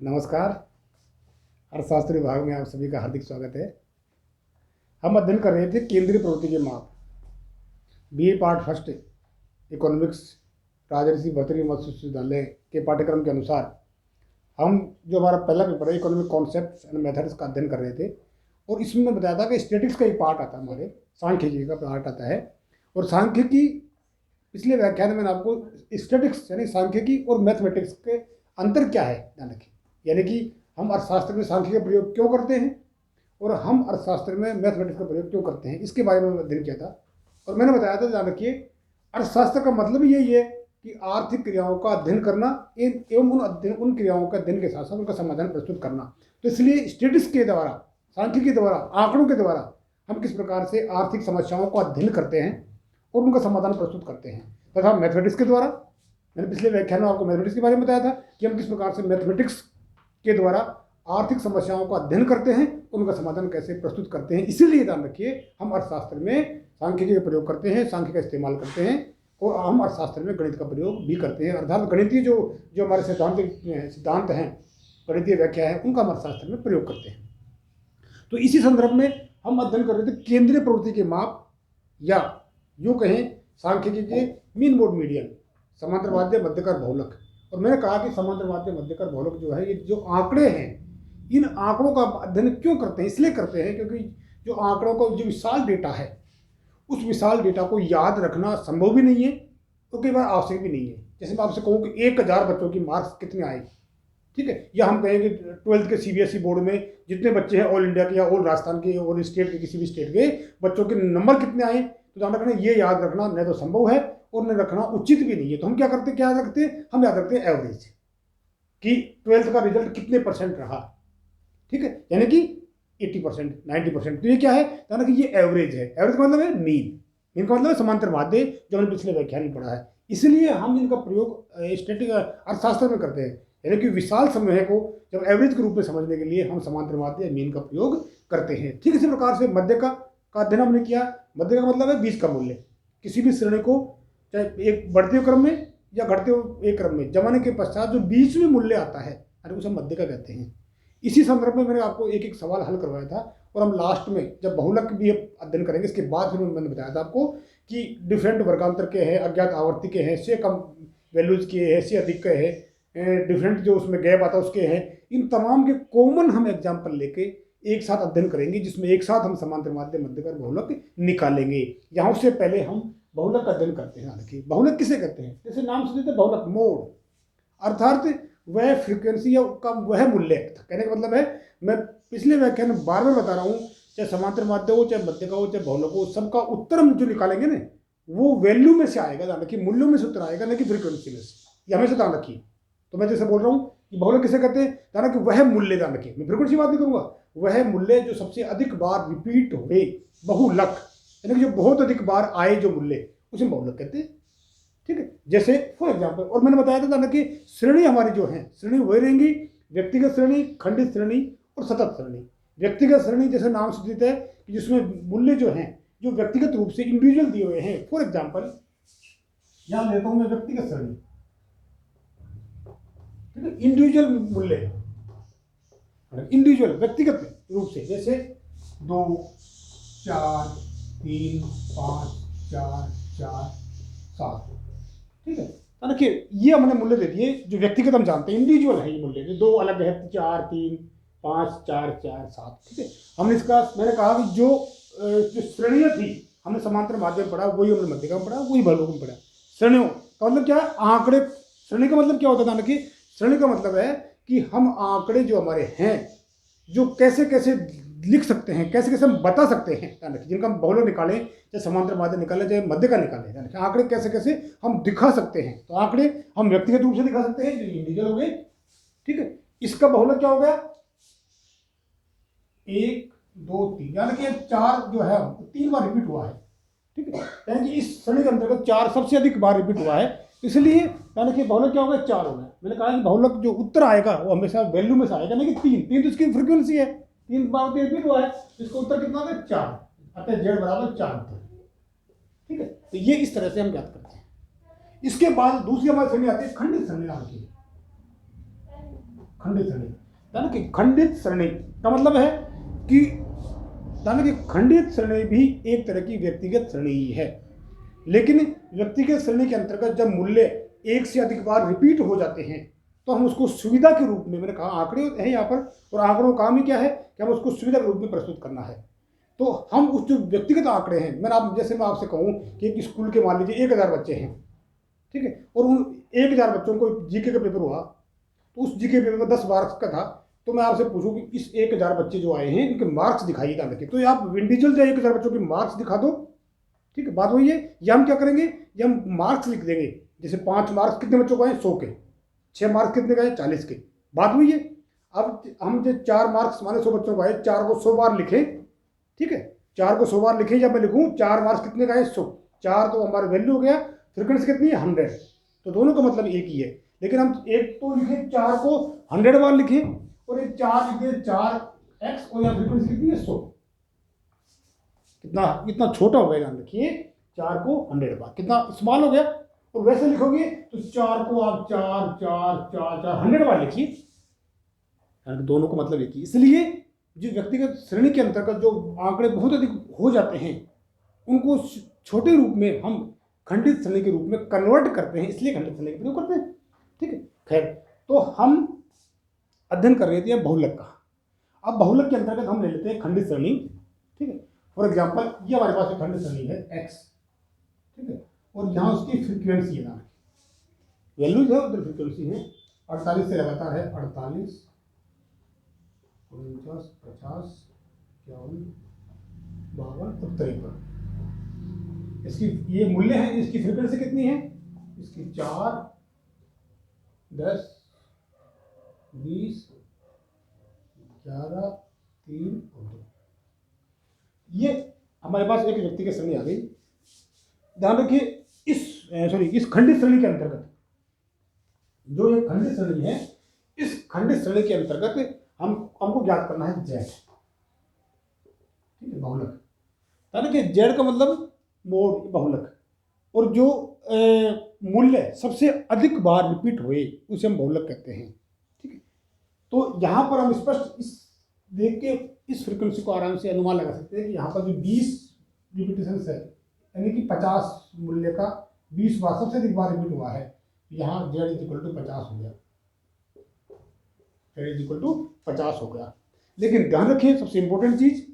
नमस्कार। अर्थशास्त्र विभाग में आप सभी का हार्दिक स्वागत है। हम अध्ययन कर रहे थे केंद्रीय प्रवृत्ति के माप, बीए पार्ट फर्स्ट इकोनॉमिक्स, राजर्षि भर्तृहरि मत्स्य विश्वविद्यालय के पाठ्यक्रम के अनुसार हम जो हमारा पहला पेपर है इकोनॉमिक कॉन्सेप्ट्स एंड मेथड्स का अध्ययन कर रहे थे। और इसमें मैं बताया था कि स्टैटिक्स का एक पार्ट आता है, हमारे सांख्यिकी का पार्ट आता है। और सांख्यिकी पिछले व्याख्यान में मैंने आपको स्टैटिक्स यानी सांख्यिकी और मैथमेटिक्स के अंतर क्या है ध्यान रखिए, यानी कि हम अर्थशास्त्र में सांख्यिकी का प्रयोग क्यों करते हैं और हम अर्थशास्त्र में मैथमेटिक्स का प्रयोग क्यों करते हैं, इसके बारे में अध्ययन किया था। और मैंने बताया था, ध्यान रखिए, अर्थशास्त्र का मतलब यही है कि आर्थिक क्रियाओं का अध्ययन करना एवं उन क्रियाओं का अध्ययन के साथ साथ उनका समाधान प्रस्तुत करना। तो इसलिए स्टैटिस्टिक्स के द्वारा, सांख्यिकी के द्वारा, आंकड़ों के द्वारा हम किस प्रकार से आर्थिक समस्याओं को अध्ययन करते हैं और उनका समाधान प्रस्तुत करते हैं, तथा मैथमेटिक्स के द्वारा, मैंने पिछले व्याख्यान में आपको मैथमेटिक्स के बारे में बताया था कि हम किस प्रकार से मैथमेटिक्स के द्वारा आर्थिक समस्याओं का अध्ययन करते हैं, उनका समाधान कैसे प्रस्तुत करते हैं। इसीलिए ध्यान रखिए, हम अर्थशास्त्र में सांख्यिकी का प्रयोग करते हैं, सांख्यिकी का इस्तेमाल करते हैं, और हम अर्थशास्त्र में गणित का प्रयोग भी करते हैं। अर्थात गणितीय जो हमारे सिद्धांत हैं, गणितीय व्याख्या है, उनका हम अर्थशास्त्र में प्रयोग करते हैं। तो इसी संदर्भ में हम अध्ययन कर रहे थे केंद्रीय प्रवृत्ति के माप, या यूँ कहें सांख्यिकी के मीन मोड मीडियन, समांतरवाद्य, मध्यकर, बहुलक। और मैंने कहा कि समांतरवाद्य, मध्यकर, बहुलक जो है, ये जो आंकड़े हैं, इन आंकड़ों का अध्ययन क्यों करते हैं? इसलिए करते हैं क्योंकि जो आंकड़ों का जो विशाल डेटा है, उस विशाल डेटा को याद रखना संभव भी नहीं है और कई बार आवश्यक भी नहीं है। जैसे मैं आपसे कहूँ कि 1000 बच्चों की मार्क्स कितने आए, ठीक है, या हम कहें कि 12th के सीबीएसई बोर्ड में जितने बच्चे हैं ऑल इंडिया के या ऑल राजस्थान के, ऑल स्टेट के, किसी भी स्टेट के बच्चों के नंबर कितने आए, तो ध्यान रखना, ये याद रखना न तो संभव है और न रखना उचित भी नहीं है। तो हम क्या याद रखते हैं? हम याद रखते हैं एवरेज, कि 12th का रिजल्ट कितने परसेंट रहा, ठीक है, यानी कि 80%, 90%। तो ये क्या है? ध्यान रखिए, ये एवरेज है। एवरेज का मतलब है मीन का मतलब है समांतर माध्य, जो हमने पिछले व्याख्यान में पढ़ा है। इसलिए हम इनका प्रयोग स्टैटिक अर्थशास्त्र में करते हैं, यानी कि विशाल समूह को जब एवरेज के रूप में समझने के लिए हम समांतर माध्य या मीन का प्रयोग करते हैं। ठीक इसी प्रकार से मध्य का अध्ययन हमने किया। मध्य का मतलब है बीच का मूल्य। किसी भी श्रेणी को चाहे एक बढ़ते हुए क्रम में या घटते हुए एक क्रम में जमाने के पश्चात जो बीच में मूल्य आता है, अरे उसे मध्य का कहते हैं। इसी संदर्भ में मैंने आपको एक एक सवाल हल करवाया था, और हम लास्ट में जब बहुलक भी अध्ययन करेंगे, इसके बाद फिर मैंने बताया था आपको कि डिफरेंट वर्गांतर के हैं, अज्ञात आवर्ती के हैं, से कम वैल्यूज के हैं, से अधिक के हैं, डिफरेंट जो उसमें गैप आता है उसके हैं। इन तमाम के कॉमन हम एग्जाम्पल लेके एक साथ अध्ययन करेंगे, जिसमें एक साथ हम समांतर माध्य, मध्यकर, बहुलक निकालेंगे। यहाँ उससे पहले हम बहुलक का अध्ययन करते हैं। देखिए, बहुलक किसे कहते हैं? जैसे नाम से देते हैं, बहुलक मोड, अर्थात वह फ्रीक्वेंसी या का वह मूल्य। कहने का मतलब है, मैं पिछले व्याख्यान में बार बार बता रहा हूँ, चाहे समांतर माध्य हो, चाहे मध्य का हो, चाहे बहुलक हो, सबका उत्तर हम जो निकालेंगे ना, वो वैल्यू में से आएगा, ध्यान रखिए, मूल्यों में से उत्तर आएगा, ना कि फ्रीक्वेंसी में से। ये हमेशा ध्यान रखिए। तो मैं जैसे बोल रहा हूँ कि बहुलक किसे कहते हैं, ध्यान रखिए, वह मूल्य, ध्यान रखिए, मैं फ्रीक्वेंसी बात नहीं करूँगा, वह मूल्य जो सबसे अधिक बार रिपीट हुए, बहुलक, यानी कि जो बहुत अधिक बार आए जो मूल्य, उसे बहुलक कहते हैं। ठीक है, जैसे फॉर एग्जाम्पल, और मैंने बताया था कि श्रेणी हमारी जो है, श्रेणी वही रहेंगी, व्यक्तिगत श्रेणी, खंडित श्रेणी और सतत श्रेणी। व्यक्तिगत श्रेणी जैसे नाम सूचित है कि जिसमें मूल्य जो हैं, जो व्यक्तिगत रूप से इंडिविजुअल दिए हुए हैं। फॉर एग्जाम्पल यहां लेता हूं मैं व्यक्तिगत श्रेणी, ठीक है, इंडिविजुअल मूल्य, इंडिविजुअल व्यक्तिगत रूप से, जैसे 2, 4, 3, 5, 4, 4, 7, ठीक है। तो देखिए, ये हमने मूल्य दे दिए जो व्यक्तिगत हम जानते हैं, इंडिविजुअल है ये मूल्य, जो दो अलग है, 4, 3, 5, 4, 4, 7, ठीक है। हमने इसका, मैंने कहा कि जो श्रेणियाँ थी, हमने समांतर माध्यम पढ़ा, वही हमने मध्य का पढ़ा, वही बहुलक में पढ़ा। श्रेणियों का मतलब क्या है? आंकड़े। श्रेणी का मतलब क्या होता है? कि श्रेणी का मतलब है कि हम आंकड़े जो हमारे हैं, जो कैसे कैसे लिख सकते हैं, कैसे कैसे हम बता सकते हैं, जिनका हम बहुलक निकालें, चाहे समांतर माध्य निकालें, चाहे मध्य का निकालें, आंकड़े कैसे कैसे हम दिखा सकते हैं। तो आंकड़े हम व्यक्तिगत रूप से दिखा सकते हैं, जो इंडिविजुअल हो गए, ठीक है। इसका बहुलक क्या हो गया? 1, 2, 3, यानी कि 4 जो है 3 बार रिपीट हुआ है, ठीक है, यानी कि इस श्रेणी के अंतर्गत 4 सबसे अधिक बार रिपीट हुआ है, इसलिए यानी कि बहुलक क्या हो गया? 4 हो गया। मैंने कहा कि बहुलक जो उत्तर आएगा वो हमेशा वैल्यू में से आएगा, नहीं कि 3 तो इसकी फ्रीक्वेंसी है, 3 बार रिपीट हुआ है, इसका उत्तर कितना होगा? 4, अतः Z बराबर 4 उत्तर, ठीक है। तो ये इस तरह से हम ज्ञात करते हैं। इसके बाद दूसरी हमारी श्रेणी आती है खंडित श्रेणी नाम की। खंडित सरणी, यानी कि खंडित सरणी का मतलब है कि यानी कि खंडित सरणी भी एक तरह की व्यक्तिगत सरणी ही है, लेकिन व्यक्तिगत सरणी के अंतर्गत जब मूल्य एक से अधिक बार रिपीट हो जाते हैं तो हम उसको सुविधा के रूप में, मैंने कहा आंकड़े हैं यहाँ पर, और आंकड़ों का काम ही क्या है कि हम उसको सुविधा के रूप में प्रस्तुत करना है। तो हम उस जो व्यक्तिगत आंकड़े हैं, जैसे मैं आपसे कहूँ कि एक स्कूल के मान लीजिए 1000 बच्चे हैं, ठीक है, और उन 1000 बच्चों को जीके का पेपर हुआ, तो उस जीके पेपर में 10 मार्क्स का था, तो मैं आपसे पूछूं कि इस 1000 बच्चे जो आए हैं इनके मार्क्स दिखाइए डाल के, तो आप इंडिविजुअल जो 1000 बच्चों के मार्क्स दिखा दो, ठीक है, बात वही है। या हम क्या करेंगे, या हम मार्क्स लिख देंगे, जैसे 5 मार्क्स कितने बच्चों को आए 100 के, 6 मार्क्स कितने का आए 40 के, बात हुई है। अब हम जो 4 मार्क्स माने 100 बच्चों को आए, 4 को 100 बार लिखें, ठीक है, 4 को 100 बार लिखें, या मैं लिखूं 4 मार्क्स कितने का आए 100, 4 तो हमारा वैल्यू हो गया, फ्रीक्वेंसी कितनी है 100, तो दोनों का मतलब एक ही है। लेकिन हम एक तो लिखें 4 को 100 बार लिखें, और एक 4 लिखे 4x, और यहाँ फ्रीक्वेंसी कितनी है 100, कितना छोटा हो गया, ध्यान रखिए, 4 को 100 बार कितना स्मॉल हो गया। और वैसे लिखोगे तो 4 को आप 4 4 4 4 100 बार लिखिए, दोनों को मतलब एक ही। इसलिए जो व्यक्तिगत श्रेणी के अंतर्गत जो आंकड़े बहुत अधिक हो जाते हैं उनको छोटे रूप में हम खंडित श्रेणी के रूप में कन्वर्ट करते हैं, इसलिए खंडित श्रेणी का प्रयोग करते हैं, ठीक है। खैर, तो हम अध्ययन कर रहे थे बहुलक का। अब बहुलक के अंतर्गत हम ले लेते हैं खंडित श्रेणी, ठीक है। फॉर एग्जाम्पल ये हमारे पास एक खंडित श्रेणी है x, ठीक है, और यहाँ उसकी फ्रीक्वेंसी है ना, वैल्यूज है, उधर फ्रीक्वेंसी है 48 से लगातार है 48, 49, 50, 51, 52 और 53। इसकी ये मूल्य है, इसकी फ्रीक्वेंसी कितनी है, इसकी 4, 10, 20, 11, 3 और 2। ये हमारे पास एक व्यक्ति की श्रेणी आ गई। ध्यान रखिए, इस खंडित श्रेणी के अंतर्गत जो ये खंडित श्रेणी है, इस खंडित श्रेणी के अंतर्गत हमको ज्ञात करना है जेड, ठीक है, बहुलक। यानी कि जेड का मतलब मोड बहुलक, और जो मूल्य सबसे अधिक बार रिपीट हुए उसे हम बहुलक कहते हैं, ठीक है। तो यहाँ पर हम स्पष्ट इस देख के इस फ्रीक्वेंसी को आराम से अनुमान लगा सकते हैं कि यहाँ पर जो 20 रिपीटेशन है, यानी कि 50 मूल्य का 20 बार सबसे अधिक बार रिपीट हुआ है, यहाँ z = 50 हो गया, z = 50 हो गया। लेकिन ध्यान रखिए, सबसे इंपॉर्टेंट चीज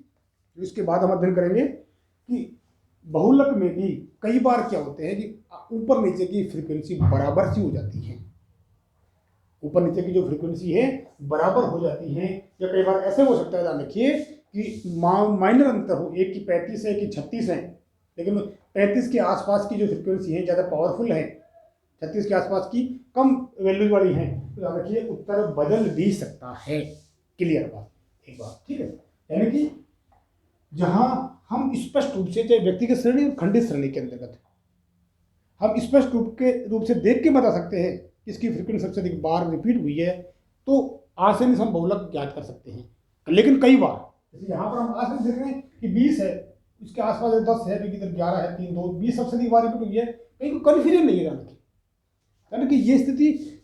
इसके बाद हम अध्ययन करेंगे कि बहुलक में भी कई बार क्या होते हैं कि ऊपर नीचे की फ्रीक्वेंसी बराबर सी हो जाती है, ऊपर नीचे की जो फ्रीक्वेंसी है बराबर हो जाती है, या कई बार ऐसे हो सकता है, ध्यान रखिए, कि माइनर अंतर हो, एक की 35 है, एक की 36 है, लेकिन 35 के आसपास की जो फ्रीक्वेंसी है ज़्यादा पावरफुल है, 36 के आसपास की कम वैल्यूज वाली है, तो ध्यान रखिए उत्तर बदल भी सकता है। क्लियर बात, एक बात, ठीक है। यानी कि जहां हम स्पष्ट रूप से, चाहे व्यक्तिगत श्रेणी और खंडित श्रेणी के अंतर्गत, हम स्पष्ट रूप से देख के बता सकते हैं इसकी फ्रीक्वेंसी सबसे अधिक बार रिपीट हुई है, तो आसानी से हम बहुलक ज्ञात कर सकते हैं। लेकिन कई बार, जैसे यहाँ पर हम आसानी से देख रहे हैं कि 20 है, इसके आसपास 10 है, इधर 11 है, 3 2 20 सबसे अधिक बार रिपीट हुई है, कहीं को कन्फ्यूजन नहीं है। यानी कि ये स्थिति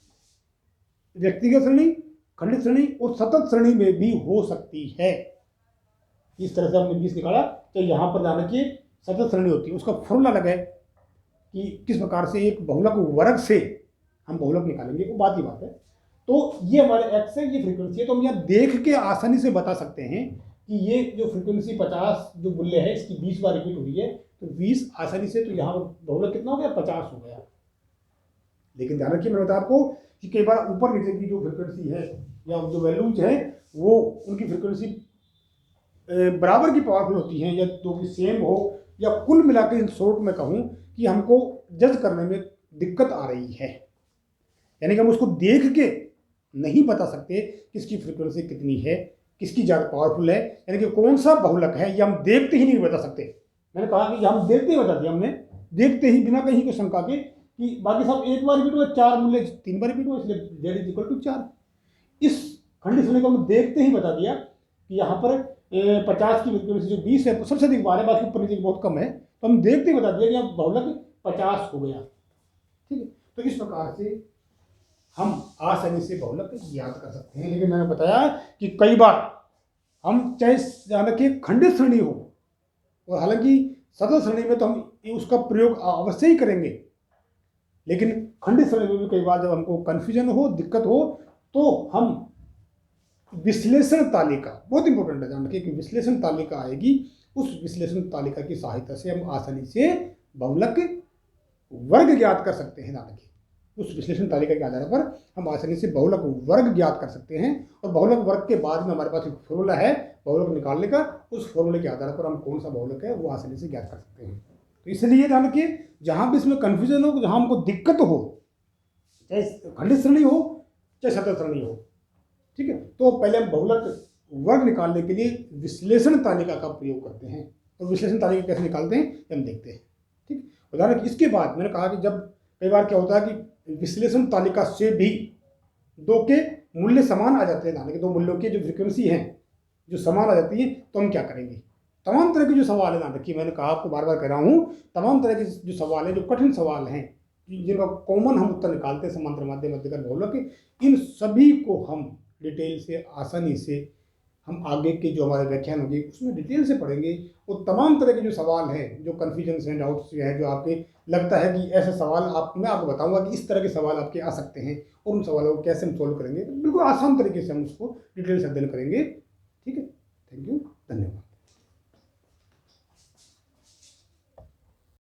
व्यक्तिगत श्रेणी, खंडित श्रेणी और सतत श्रेणी में भी हो सकती है। इस तरह से हमने 20 निकाला, तो यहाँ पर ध्यान रखिए सतत श्रेणी होती है, उसका फॉर्मूला अलग है कि किस प्रकार से एक बहुलक वर्ग से हम बहुलक निकालेंगे, वो बात ही बात है। तो ये हमारे x है, ये फ्रीक्वेंसी है, तो हम यहाँ देख के आसानी से बता सकते हैं कि ये जो फ्रीक्वेंसी 50 जो मूल्य है इसकी 20 बार रिपीट हुई है, तो 20 आसानी से, तो यहाँ बहुलक कितना हो गया 50 हो गया। लेकिन ध्यान रखिए, मैंने बताया आपको कि कई बार ऊपर नीचे की जो फ्रीक्वेंसी है या जो वैल्यूज है वो उनकी फ्रीक्वेंसी बराबर की पावरफुल होती हैं, या तो भी सेम हो, या कुल मिलाकर इन शॉर्ट में कहूँ कि हमको जज करने में दिक्कत आ रही है, यानी कि हम उसको देख के नहीं बता सकते किसकी फ्रीक्वेंसी कितनी है, किसकी ज़्यादा पावरफुल है, यानी कि कौन सा बहुलक है, ये हम देखते ही नहीं बता सकते। मैंने कहा कि हम देखते ही बता दिया, हमने देखते ही बिना कहीं को शंका के कि बाकी सब एक बार रिपीट हुआ, 4 मूल्य 3 बार रिपीट हुआ, इसलिए z = 4। इस खंडित श्रेणी को हम देखते ही बता दिया कि यहाँ पर 50 की फ्रीक्वेंसी जो 20 है सबसे अधिक बार है, बाकी ऊपर नीचे बहुत कम है, तो हम देखते ही बता दिया कि यहाँ बहुलक 50 हो गया, ठीक है। तो इस प्रकार से हम आसानी से बहुलक याद कर सकते हैं। लेकिन मैंने बताया कि कई बार हम चाहे हालांकि खंडित श्रेणी हो, और हालांकि सतत श्रेणी में तो हम उसका प्रयोग अवश्य ही करेंगे, लेकिन खंडित श्रेणी में भी कई बार जब हमको कन्फ्यूजन हो, दिक्कत हो, तो हम विश्लेषण तालिका, बहुत इंपॉर्टेंट है ध्यान रखिए कि विश्लेषण तालिका आएगी, उस विश्लेषण तालिका की सहायता से हम आसानी से बहुलक वर्ग ज्ञात कर सकते हैं। ध्यान रखिए, उस विश्लेषण तालिका के आधार पर हम आसानी से बहुलक वर्ग ज्ञात कर सकते हैं, और बहुलक वर्ग के बाद में हमारे पास एक फॉर्मूला है बहुलक निकालने का, उस फॉर्मूले के आधार पर हम कौन सा बहुलक है वो आसानी से ज्ञात कर सकते हैं। तो इसलिए ध्यान रखिए, जहां भी इसमें कन्फ्यूजन हो, जहां हमको दिक्कत हो, चाहे खंडित श्रेणी हो चाहे सतत श्रेणी हो, ठीक है, तो पहले हम बहुलक वर्ग निकालने के लिए विश्लेषण तालिका का प्रयोग करते हैं। और विश्लेषण तालिका कैसे निकालते हैं ये हम देखते हैं। ठीक, उदाहरण इसके बाद मैंने कहा कि जब कई बार क्या होता है कि विश्लेषण तालिका से भी दो के मूल्य समान आ जाते हैं, यानी कि दो मूल्यों की जो फ्रीक्वेंसी है जो समान आ जाती है, तो हम क्या करेंगे। तमाम तरह के जो सवाल है, ध्यान रखिए, मैंने कहा आपको बार बार कह रहा हूँ, तमाम तरह के जो सवाल है, जो कठिन सवाल हैं, जिनका कॉमन हम उत्तर निकालते हैं समांतर माध्य मध्यकर बहुलक, इन सभी को हम डिटेल से आसानी से हम आगे के जो हमारे व्याख्यान होंगे उसमें डिटेल से पढ़ेंगे। और तमाम तरह के जो सवाल हैं, जो कन्फ्यूजन एंड डाउट्स हैं, जो आपके लगता है कि ऐसे सवाल मैं आपको बताऊंगा कि इस तरह के सवाल आपके आ सकते हैं, और उन सवालों को कैसे हम सोल्व करेंगे, तो बिल्कुल आसान तरीके से हम उसको डिटेल से अध्ययन करेंगे। ठीक है, थैंक यू, धन्यवाद।